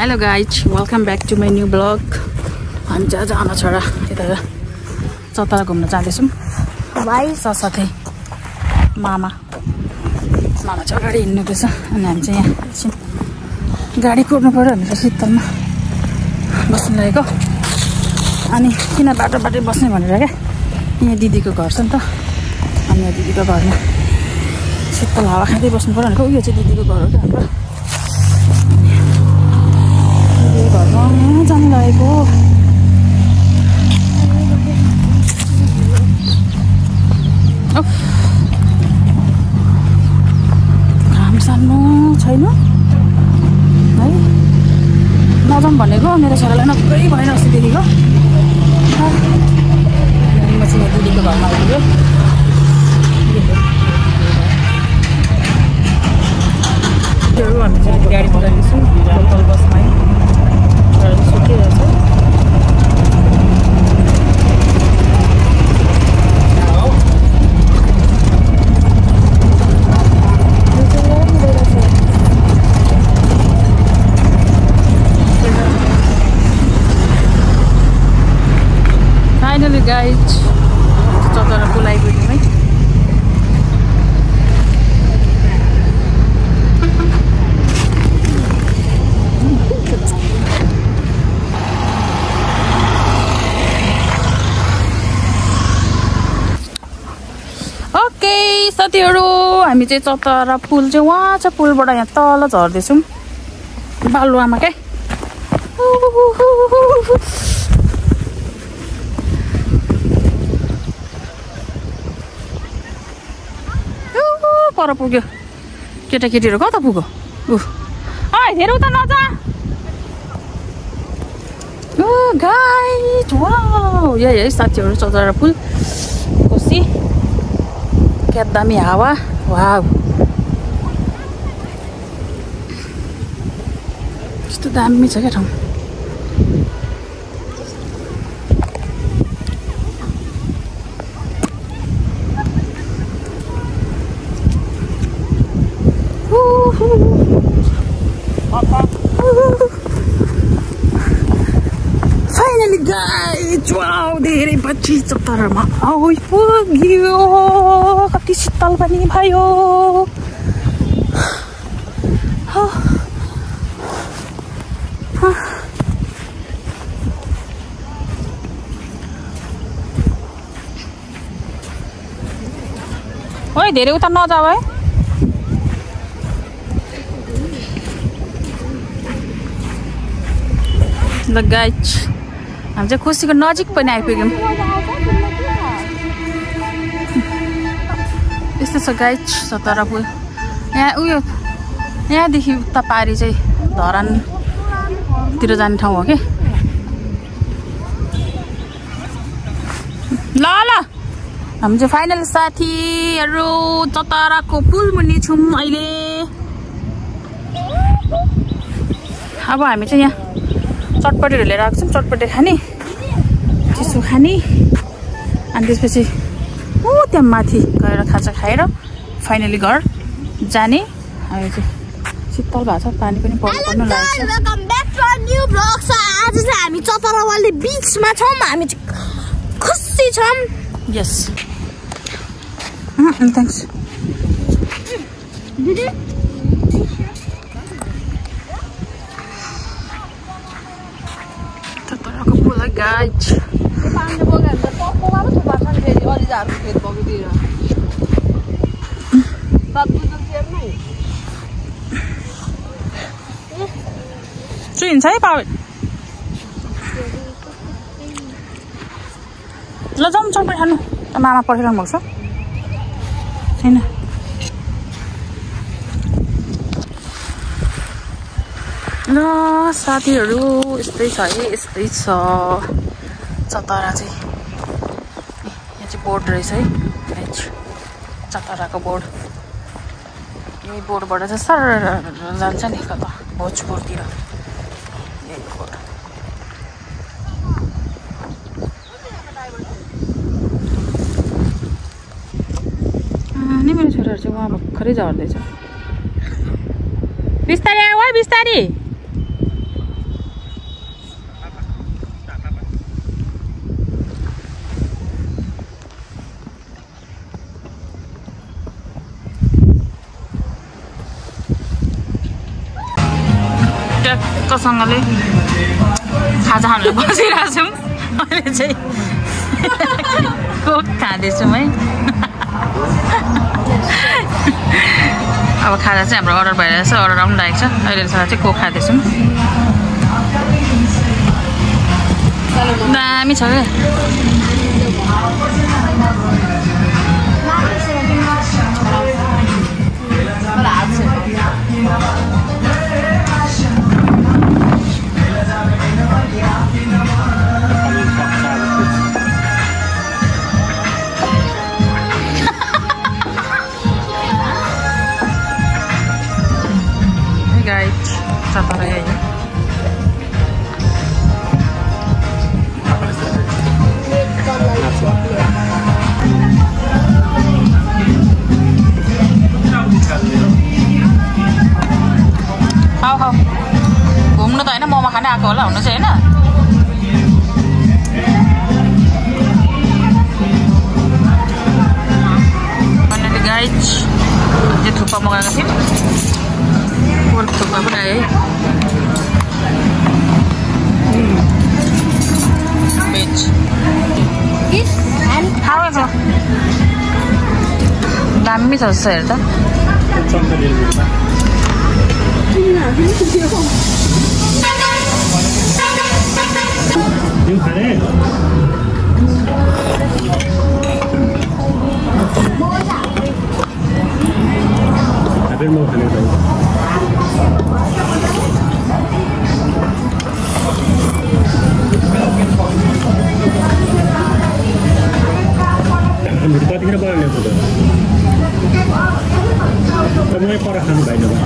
Hello guys, welcome back to my new vlog. हामी चाहिँ आज आमा छोरा यता चतरा घुम्न जाँदैछौँ भाइ साथै मामा चाहिँ अगाडि हिँड्नुपर्छ अनि हामी चाहिँ यहाँ एकछिन गाडी कुर्नु पर्यो भनेर शीतलमा बस्नु लागेको अनि किन बाटो बस्ने भनेर क्या यहाँ दिदीको घर छ नि त अनि यहाँ दिदीको घरमा शीतल हावा खाँदै बस्नु पर्यो भनेको उयो चाहिँ दिदीको घर हो क्या हाम्रो दिदीको घरमा जानु लागेको घाम सान्नु छैन है नजाउँ भनेको मेरो छोरालाई नक्कै भएन अस्तिदेखिको म चाहिँ दिदीको घरमा आइपुग्यो हामी चाहिँ गाडी बजाइदिन्छौँ लोकल बसमा सुकिरहेछ Finally guys, चतरा पुल आइपुग्यौँ है ओके साथीहरू हामी चाहिँ चतरा पुल चाहिँ वहाँ छ पुलबाट यहाँ तल झर्दैछौँ बालुवामा क्या पर पुग्यो केटाकेटीहरू कता पुग्यो धेरै उता नजा गाइस वाउ यही है साथीहरू चतरा पुल कोसी क्या दामी हावा वाउ यस्तो दामी छ क्या ठाउँ Finally guys, wow, धेरै पछि चतरामा आइपुग्यो कति शीतल पनि भयो ओइ धेरै उता नजाऊ है ल गाइस हामी चाहिँ खुसीको नजिक पनि आइपुग्यौँ यस्तो छ गाइस चतरा पुल यहाँ उयो यहाँदेखि उता पारी चाहिँ धरानतिर जाने ठाउँ हो कि ल हामी चाहिँ फाइनल साथीहरू चतराको पुल मुनि छौँ अहिले अब हामी चाहिँ यहाँ चटपटीहरू लिएर आएको छौँ चटपटी खाने चिसो खाने अनि त्यसपछि त्यहाँ माथि गएर खाजा खाएर फाइनली घर जाने हामी चाहिँ शीतल भएको छ पानी पनि पर्नु लागेको छ आज चाहिँ हामी चतरावाली बिचमा छौँ हामी चाहिँ खुसी छौँ यस थ्याङ्क्स दिदी चतराको पुल है गाइस पानीले बग्यो भने त टप्पोमा पो थुपार्छ नि फेरि अलिजाहरूको खेत बगेतिर बात बुझ्नु सेर्नु चुइन्छ है पावे ल जाउँ चटपटी खानु मामा पर्खिरहनु भएको छ छैन ल साथीहरू यस्तै छ है यस्तै छ चतरा चाहिँ यहाँ चाहिँ बोर्ड रहेछ है चतराको बोर्ड यही बोर्डबाट चाहिँ सर जान्छ नि कता भोजपुरतिर यही बोर्ड नि मेरो छोराहरू चाहिँ उहाँ भर्खरै झर्दैछ बिस्तारै आऊ है बिस्तारै टक्कसँगले खाजा खानु बसिरहेको छौँ अहिले चाहिँ कोक खाँदैछौँ है अब खाजा चाहिँ हाम्रो अर्डर भइरहेछ अर्डर आउनु लागेको छ अहिलेसम्म चाहिँ कोक खाँदैछौँ दामी छ क्या guys, satu lagi aja. Kau घुम्नु त हैन मोमो खाने आएको होला हुनु चाहिँ हैन अनि गाइस यो थुक्पा मगाएको थियौँ पोर्क थुक्पा पनि आयो है भेज खाएको दामी छ जस्तो हेर त You खाने? अबे मैं खाने जाऊँ। मेरे पास कितना बार नहीं होता। तब मैं पर खाने बैठा था।